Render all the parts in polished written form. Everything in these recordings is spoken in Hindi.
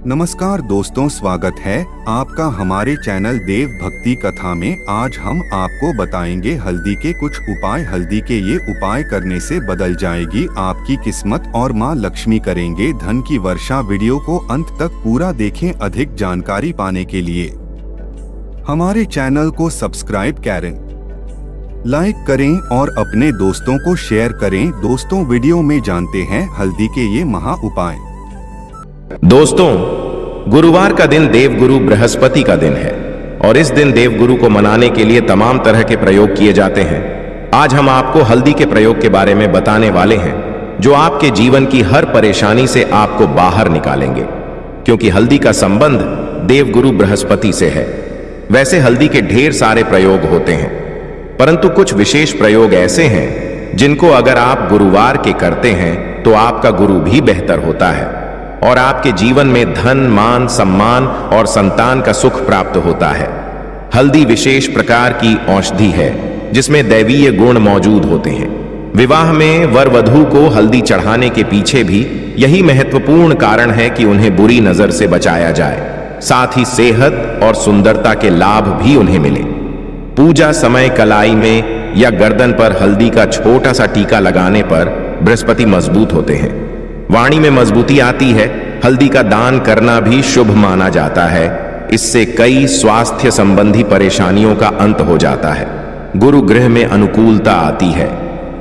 नमस्कार दोस्तों, स्वागत है आपका हमारे चैनल देव भक्ति कथा में। आज हम आपको बताएंगे हल्दी के कुछ उपाय। हल्दी के ये उपाय करने से बदल जाएगी आपकी किस्मत और माँ लक्ष्मी करेंगे धन की वर्षा। वीडियो को अंत तक पूरा देखें। अधिक जानकारी पाने के लिए हमारे चैनल को सब्सक्राइब करें, लाइक करें और अपने दोस्तों को शेयर करें। दोस्तों, वीडियो में जानते हैं हल्दी के ये महा उपाय। दोस्तों, गुरुवार का दिन देवगुरु बृहस्पति का दिन है और इस दिन देवगुरु को मनाने के लिए तमाम तरह के प्रयोग किए जाते हैं। आज हम आपको हल्दी के प्रयोग के बारे में बताने वाले हैं जो आपके जीवन की हर परेशानी से आपको बाहर निकालेंगे, क्योंकि हल्दी का संबंध देवगुरु बृहस्पति से है। वैसे हल्दी के ढेर सारे प्रयोग होते हैं, परंतु कुछ विशेष प्रयोग ऐसे हैं जिनको अगर आप गुरुवार के करते हैं तो आपका गुरु भी बेहतर होता है और आपके जीवन में धन, मान, सम्मान और संतान का सुख प्राप्त होता है। हल्दी विशेष प्रकार की औषधि है जिसमें दैवीय गुण मौजूद होते हैं। विवाह में वर वधू को हल्दी चढ़ाने के पीछे भी यही महत्वपूर्ण कारण है कि उन्हें बुरी नजर से बचाया जाए, साथ ही सेहत और सुंदरता के लाभ भी उन्हें मिले। पूजा समय कलाई में या गर्दन पर हल्दी का छोटा सा टीका लगाने पर बृहस्पति मजबूत होते हैं, वाणी में मजबूती आती है। हल्दी का दान करना भी शुभ माना जाता है। इससे कई स्वास्थ्य संबंधी परेशानियों का अंत हो जाता है। गुरु गृह में अनुकूलता आती है।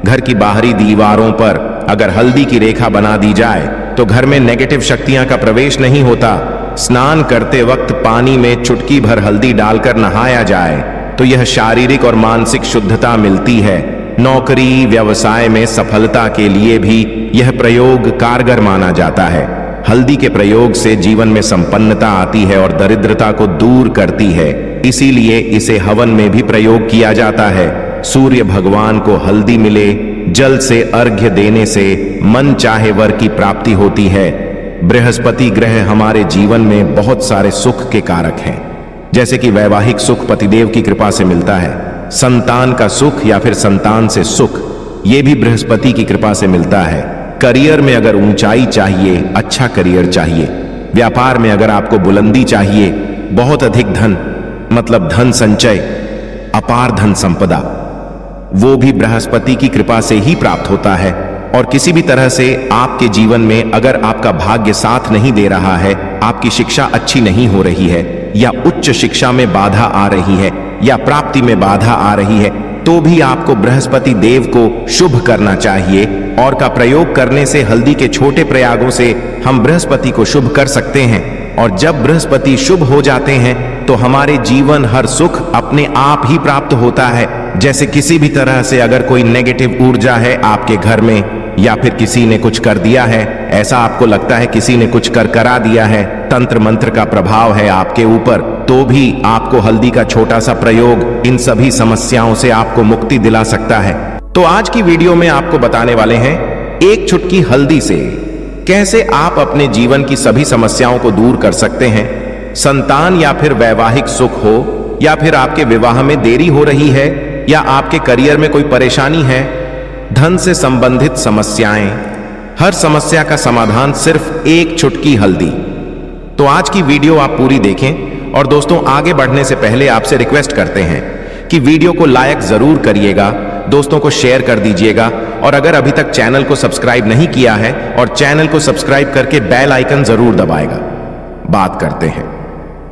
घर की बाहरी दीवारों पर अगर हल्दी की रेखा बना दी जाए तो घर में नेगेटिव शक्तियां का प्रवेश नहीं होता। स्नान करते वक्त पानी में चुटकी भर हल्दी डालकर नहाया जाए तो यह शारीरिक और मानसिक शुद्धता मिलती है। नौकरी व्यवसाय में सफलता के लिए भी यह प्रयोग कारगर माना जाता है। हल्दी के प्रयोग से जीवन में संपन्नता आती है और दरिद्रता को दूर करती है, इसीलिए इसे हवन में भी प्रयोग किया जाता है। सूर्य भगवान को हल्दी मिले, जल से अर्घ्य देने से मन चाहे वर की प्राप्ति होती है। बृहस्पति ग्रह हमारे जीवन में बहुत सारे सुख के कारक हैं, जैसे कि वैवाहिक सुख पतिदेव की कृपा से मिलता है। संतान का सुख या फिर संतान से सुख, ये भी बृहस्पति की कृपा से मिलता है। करियर में अगर ऊंचाई चाहिए, अच्छा करियर चाहिए, व्यापार में अगर आपको बुलंदी चाहिए, बहुत अधिक धन मतलब धन संचय, अपार धन संपदा, वो भी बृहस्पति की कृपा से ही प्राप्त होता है। और किसी भी तरह से आपके जीवन में अगर आपका भाग्य साथ नहीं दे रहा है, आपकी शिक्षा अच्छी नहीं हो रही है, या उच्च शिक्षा में बाधा आ रही है, या प्राप्ति में बाधा आ रही है, तो भी आपको बृहस्पति देव को शुभ करना चाहिए। और का प्रयोग करने से हल्दी के छोटे प्रयागों से हम बृहस्पति को शुभ कर सकते हैं। और जब बृहस्पति शुभ हो जाते हैं तो हमारे जीवन हर सुख अपने आप ही प्राप्त होता है। जैसे किसी भी तरह से अगर कोई नेगेटिव ऊर्जा है आपके घर में, या फिर किसी ने कुछ कर दिया है, ऐसा आपको लगता है किसी ने कुछ करा दिया है, तंत्र मंत्र का प्रभाव है आपके ऊपर, तो भी आपको हल्दी का छोटा सा प्रयोग इन सभी समस्याओं से आपको मुक्ति दिला सकता है। तो आज की वीडियो में आपको बताने वाले हैं एक चुटकी हल्दी से कैसे आप अपने जीवन की सभी समस्याओं को दूर कर सकते हैं। संतान या फिर वैवाहिक सुख हो, या फिर आपके विवाह में देरी हो रही है, या आपके करियर में कोई परेशानी है, धन से संबंधित समस्याएं, हर समस्या का समाधान सिर्फ एक चुटकी हल्दी। तो आज की वीडियो आप पूरी देखें। और दोस्तों, आगे बढ़ने से पहले आपसे रिक्वेस्ट करते हैं कि वीडियो को लाइक जरूर करिएगा, दोस्तों को शेयर कर दीजिएगा, और अगर अभी तक चैनल को सब्सक्राइब नहीं किया है और चैनल को सब्सक्राइब करके बेल आइकन जरूर दबाएगा। बात करते हैं,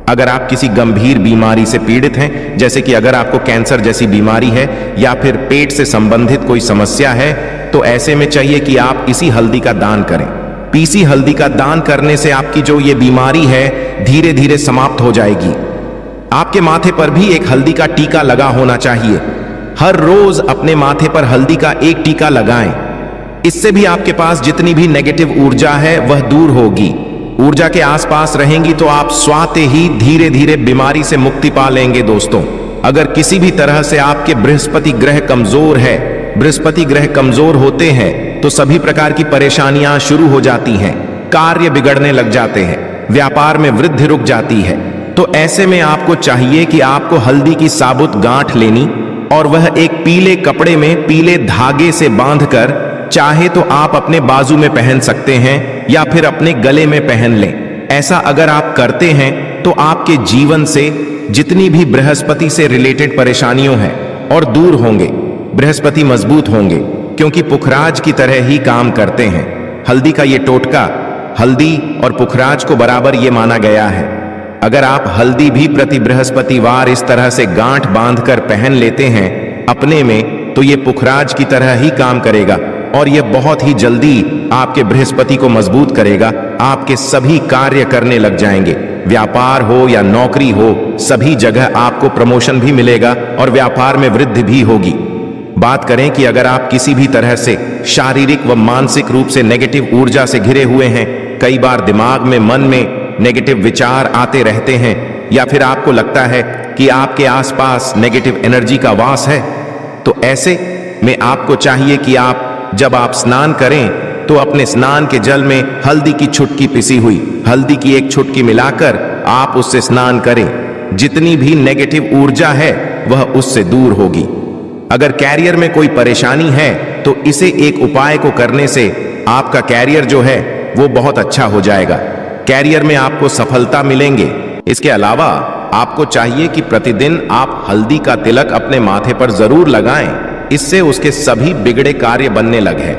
अगर आप किसी गंभीर बीमारी से पीड़ित हैं, जैसे कि अगर आपको कैंसर जैसी बीमारी है या फिर पेट से संबंधित कोई समस्या है, तो ऐसे में चाहिए कि आप इसी हल्दी का दान करें। पीसी हल्दी का दान करने से आपकी जो ये बीमारी है धीरे धीरे समाप्त हो जाएगी। आपके माथे पर भी एक हल्दी का टीका लगा होना चाहिए। हर रोज अपने माथे पर हल्दी का एक टीका लगाएं। इससे भी आपके पास जितनी भी नेगेटिव ऊर्जा है वह दूर होगी। ऊर्जा के आसपास रहेंगी तो आप स्वाते ही धीरे धीरे बीमारी से मुक्ति पा लेंगे। दोस्तों, अगर किसी भी तरह से आपके बृहस्पति ग्रह कमजोर है, बृहस्पति ग्रह कमजोर होते हैं तो सभी प्रकार की परेशानियां शुरू हो जाती हैं, कार्य बिगड़ने लग जाते हैं, व्यापार में वृद्धि रुक जाती है। तो ऐसे में आपको चाहिए कि आपको हल्दी की साबुत गांठ लेनी और वह एक पीले कपड़े में पीले धागे से बांधकर, चाहे तो आप अपने बाजू में पहन सकते हैं या फिर अपने गले में पहन लें। ऐसा अगर आप करते हैं तो आपके जीवन से जितनी भी बृहस्पति से रिलेटेड परेशानियों हैं और दूर होंगे। बृहस्पति मजबूत होंगे क्योंकि पुखराज की तरह ही काम करते हैं। हल्दी का ये टोटका हल्दी और पुखराज को बराबर ये माना गया है। अगर आप हल्दी भी प्रति बृहस्पतिवार इस तरह से गांठ बांधकर पहन लेते हैं अपने में, तो ये पुखराज की तरह ही काम करेगा और ये बहुत ही जल्दी आपके बृहस्पति को मजबूत करेगा। आपके सभी कार्य करने लग जाएंगे। व्यापार हो या नौकरी हो, सभी जगह आपको प्रमोशन भी मिलेगा और व्यापार में वृद्धि भी होगी। बात करें कि अगर आप किसी भी तरह से शारीरिक व मानसिक रूप से नेगेटिव ऊर्जा से घिरे हुए हैं, कई बार दिमाग में, मन में नेगेटिव विचार आते रहते हैं, या फिर आपको लगता है कि आपके आसपास नेगेटिव एनर्जी का वास है, तो ऐसे में आपको चाहिए कि जब आप स्नान करें तो अपने स्नान के जल में हल्दी की छुटकी पिसी हुई हल्दी की एक छुटकी मिलाकर आप उससे स्नान करें। जितनी भी नेगेटिव ऊर्जा है वह उससे दूर होगी। अगर कैरियर में कोई परेशानी है तो इसे एक उपाय को करने से आपका कैरियर जो है वो बहुत अच्छा हो जाएगा। कैरियर में आपको सफलता मिलेंगे। इसके अलावा आपको चाहिए कि प्रतिदिन आप हल्दी का तिलक अपने माथे पर जरूर लगाएं। इससे उसके सभी बिगड़े कार्य बनने लगे।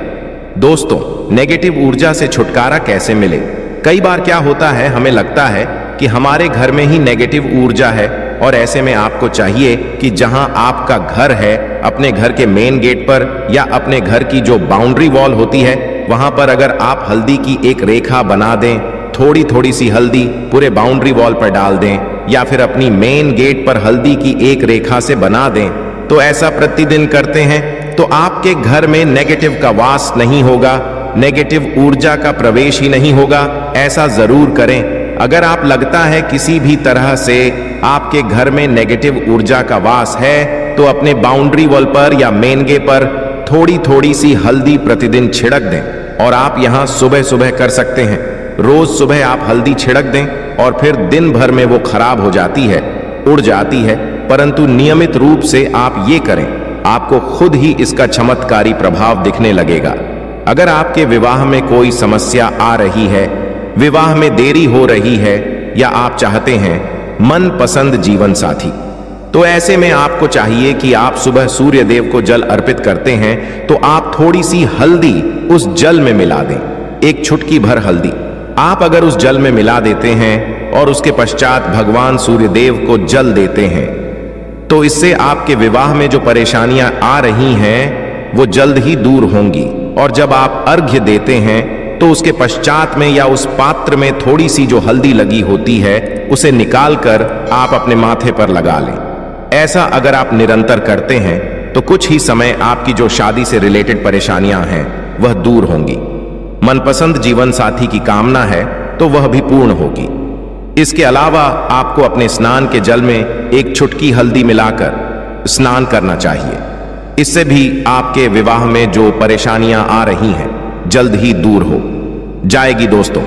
दोस्तों, नेगेटिव ऊर्जा से छुटकारा कैसे मिले? कई बार क्या होता है, हमें लगता है कि हमारे घर में ही नेगेटिव ऊर्जा है और ऐसे में आपको चाहिए कि जहां आपका घर है, अपने घर के मेन गेट पर या अपने घर की जो बाउंड्री वॉल होती है, वहां पर अगर आप हल्दी की एक रेखा बना दें, थोड़ी थोड़ी सी हल्दी पूरे बाउंड्री वॉल पर डाल दें, या फिर अपनी मेन गेट पर हल्दी की एक रेखा से बना दें, तो ऐसा प्रतिदिन करते हैं तो आपके घर में नेगेटिव का वास नहीं होगा, नेगेटिव ऊर्जा का प्रवेश ही नहीं होगा। ऐसा जरूर करें। अगर आप लगता है किसी भी तरह से आपके घर में नेगेटिव ऊर्जा का वास है, तो अपने बाउंड्री वॉल पर या मेन गेट पर थोड़ी थोड़ी सी हल्दी प्रतिदिन छिड़क दें। और आप यहां सुबह सुबह कर सकते हैं। रोज सुबह आप हल्दी छिड़क दें और फिर दिन भर में वो खराब हो जाती है, उड़ जाती है, परंतु नियमित रूप से आप ये करें, आपको खुद ही इसका चमत्कारी प्रभाव दिखने लगेगा। अगर आपके विवाह में कोई समस्या आ रही है, विवाह में देरी हो रही है, या आप चाहते हैं मनपसंद जीवन साथी, तो ऐसे में आपको चाहिए कि आप सुबह सूर्य देव को जल अर्पित करते हैं तो आप थोड़ी सी हल्दी उस जल में मिला दें। एक चुटकी भर हल्दी आप अगर उस जल में मिला देते हैं और उसके पश्चात भगवान सूर्य देव को जल देते हैं, तो इससे आपके विवाह में जो परेशानियां आ रही हैं वो जल्द ही दूर होंगी। और जब आप अर्घ्य देते हैं तो उसके पश्चात में या उस पात्र में थोड़ी सी जो हल्दी लगी होती है उसे निकालकर आप अपने माथे पर लगा लें। ऐसा अगर आप निरंतर करते हैं तो कुछ ही समय आपकी जो शादी से रिलेटेड परेशानियां हैं वह दूर होंगी। मनपसंद जीवन साथी की कामना है तो वह भी पूर्ण होगी। इसके अलावा आपको अपने स्नान के जल में एक चुटकी हल्दी मिलाकर स्नान करना चाहिए। इससे भी आपके विवाह में जो परेशानियां आ रही हैं जल्द ही दूर हो जाएगी। दोस्तों,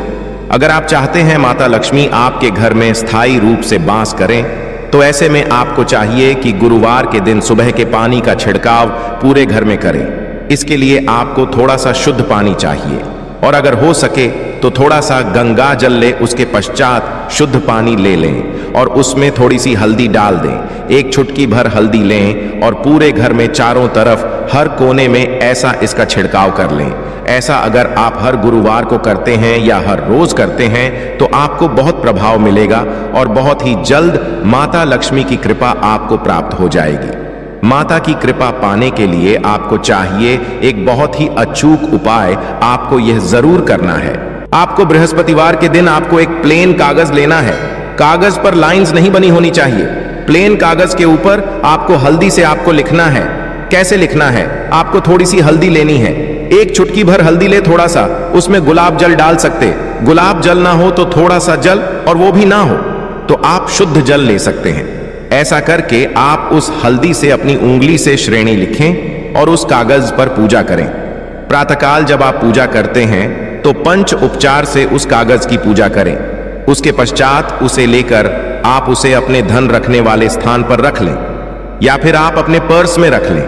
अगर आप चाहते हैं माता लक्ष्मी आपके घर में स्थायी रूप से वास करें, तो ऐसे में आपको चाहिए कि गुरुवार के दिन सुबह के पानी का छिड़काव पूरे घर में करें। इसके लिए आपको थोड़ा सा शुद्ध पानी चाहिए और अगर हो सके तो थोड़ा सा गंगा जल ले, उसके पश्चात शुद्ध पानी ले लें और उसमें थोड़ी सी हल्दी डाल दें। एक चुटकी भर हल्दी लें और पूरे घर में चारों तरफ हर कोने में ऐसा इसका छिड़काव कर लें। ऐसा अगर आप हर गुरुवार को करते हैं या हर रोज करते हैं तो आपको बहुत प्रभाव मिलेगा और बहुत ही जल्द माता लक्ष्मी की कृपा आपको प्राप्त हो जाएगी। माता की कृपा पाने के लिए आपको चाहिए एक बहुत ही अचूक उपाय आपको यह जरूर करना है। आपको बृहस्पतिवार के दिन आपको एक प्लेन कागज लेना है। कागज पर लाइंस नहीं बनी होनी चाहिए। प्लेन कागज के ऊपर आपको हल्दी से आपको लिखना है। कैसे लिखना है? आपको थोड़ी सी हल्दी लेनी है, एक चुटकी भर हल्दी ले, थोड़ा सा उसमें गुलाब जल डाल सकते। गुलाब जल ना हो तो थोड़ा सा जल, और वो भी ना हो तो आप शुद्ध जल ले सकते हैं। ऐसा करके आप उस हल्दी से अपनी उंगली से श्रेणी लिखें और उस कागज पर पूजा करें। प्रातःकाल जब आप पूजा करते हैं तो पंच उपचार से उस कागज की पूजा करें। उसके पश्चात उसे लेकर आप उसे अपने धन रखने वाले स्थान पर रख लें या फिर आप अपने पर्स में रख लें।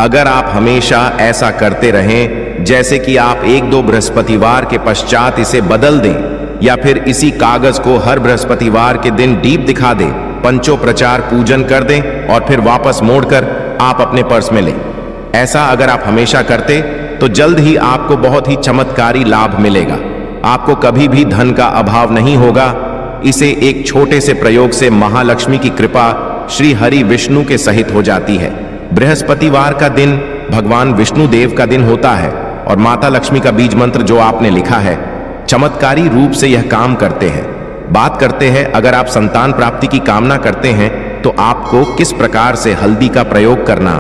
अगर आप हमेशा ऐसा करते रहें, जैसे कि आप 1-2 बृहस्पतिवार के पश्चात इसे बदल दें, या फिर इसी कागज को हर बृहस्पतिवार के दिन दीप दिखा दे, पंचोपचार पूजन कर दें और फिर वापस मोड़कर आप अपने पर्स में लें। ऐसा अगर आप हमेशा करते तो जल्द ही आपको बहुत ही चमत्कारी लाभ मिलेगा। आपको कभी भी धन का अभाव नहीं होगा। इसे एक छोटे से प्रयोग से महालक्ष्मी की कृपा श्री हरि विष्णु के सहित हो जाती है। बृहस्पतिवार का दिन भगवान विष्णु देव का दिन होता है और माता लक्ष्मी का बीज मंत्र जो आपने लिखा है चमत्कारी रूप से यह काम करते हैं। बात करते हैं, अगर आप संतान प्राप्ति की कामना करते हैं तो आपको किस प्रकार से हल्दी का प्रयोग करना।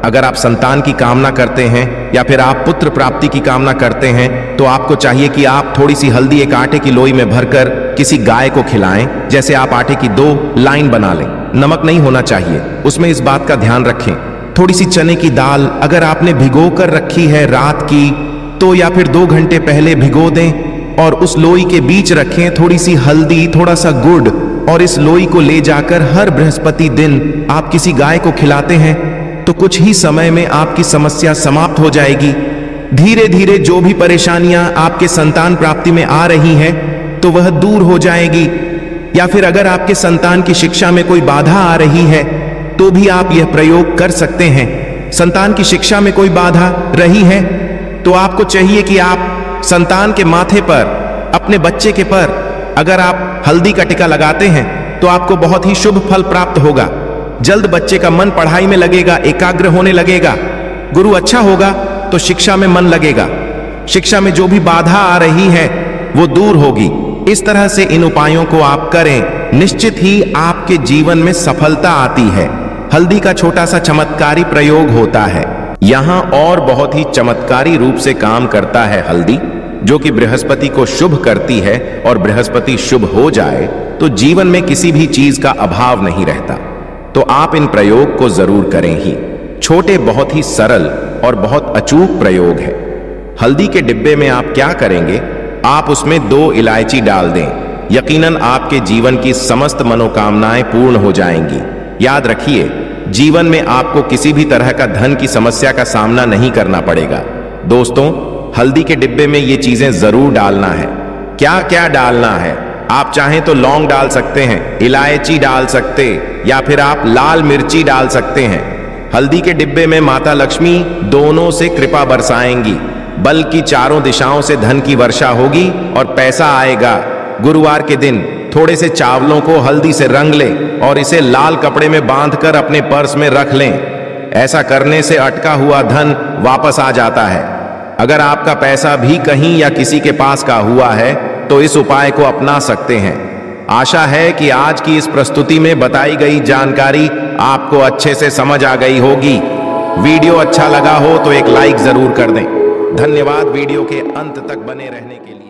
अगर आप संतान की कामना करते हैं या फिर आप पुत्र प्राप्ति की कामना करते हैं तो आपको चाहिए कि आप थोड़ी सी हल्दी एक आटे की लोई में भरकर किसी गाय को खिलाएं। जैसे आप आटे की 2 लाइन बना लें, नमक नहीं होना चाहिए उसमें, इस बात का ध्यान रखें। थोड़ी सी चने की दाल अगर आपने भिगो कर रखी है रात की तो या फिर 2 घंटे पहले भिगो दें और उस लोई के बीच रखें थोड़ी सी हल्दी, थोड़ा सा गुड़, और इस लोई को ले जाकर हर बृहस्पति दिन आप किसी गाय को खिलाते हैं तो कुछ ही समय में आपकी समस्या समाप्त हो जाएगी। धीरे धीरे जो भी परेशानियां आपके संतान प्राप्ति में आ रही हैं तो वह दूर हो जाएगी। या फिर अगर आपके संतान की शिक्षा में कोई बाधा आ रही है तो भी आप यह प्रयोग कर सकते हैं। संतान की शिक्षा में कोई बाधा रही है तो आपको चाहिए कि आप संतान के माथे पर, अपने बच्चे के पर अगर आप हल्दी का टिका लगाते हैं तो आपको बहुत ही शुभ फल प्राप्त होगा। जल्द बच्चे का मन पढ़ाई में लगेगा, एकाग्र होने लगेगा। गुरु अच्छा होगा तो शिक्षा में मन लगेगा। शिक्षा में जो भी बाधा आ रही है वो दूर होगी। इस तरह से इन उपायों को आप करें, निश्चित ही आपके जीवन में सफलता आती है। हल्दी का छोटा सा चमत्कारी प्रयोग होता है। यहां और बहुत ही चमत्कारी रूप से काम करता है हल्दी, जो कि बृहस्पति को शुभ करती है, और बृहस्पति शुभ हो जाए तो जीवन में किसी भी चीज का अभाव नहीं रहता। तो आप इन प्रयोग को जरूर करें ही। छोटे, बहुत ही सरल और बहुत अचूक प्रयोग है। हल्दी के डिब्बे में आप क्या करेंगे, आप उसमें 2 इलायची डाल दें। यकीनन आपके जीवन की समस्त मनोकामनाएं पूर्ण हो जाएंगी। याद रखिए, जीवन में आपको किसी भी तरह का धन की समस्या का सामना नहीं करना पड़ेगा। दोस्तों, हल्दी के डिब्बे में ये चीजें जरूर डालना है। क्या क्या डालना है, आप चाहें तो लौंग डाल सकते हैं, इलायची डाल सकते, या फिर आप लाल मिर्ची डाल सकते हैं। हल्दी के डिब्बे में माता लक्ष्मी दोनों से कृपा बरसाएंगी, बल्कि चारों दिशाओं से धन की वर्षा होगी और पैसा आएगा। गुरुवार के दिन थोड़े से चावलों को हल्दी से रंग लें और इसे लाल कपड़े में बांधकर अपने पर्स में रख लें। ऐसा करने से अटका हुआ धन वापस आ जाता है। अगर आपका पैसा भी कहीं या किसी के पास का हुआ है तो इस उपाय को अपना सकते हैं। आशा है कि आज की इस प्रस्तुति में बताई गई जानकारी आपको अच्छे से समझ आ गई होगी। वीडियो अच्छा लगा हो तो एक लाइक जरूर कर दें। धन्यवाद वीडियो के अंत तक बने रहने के लिए।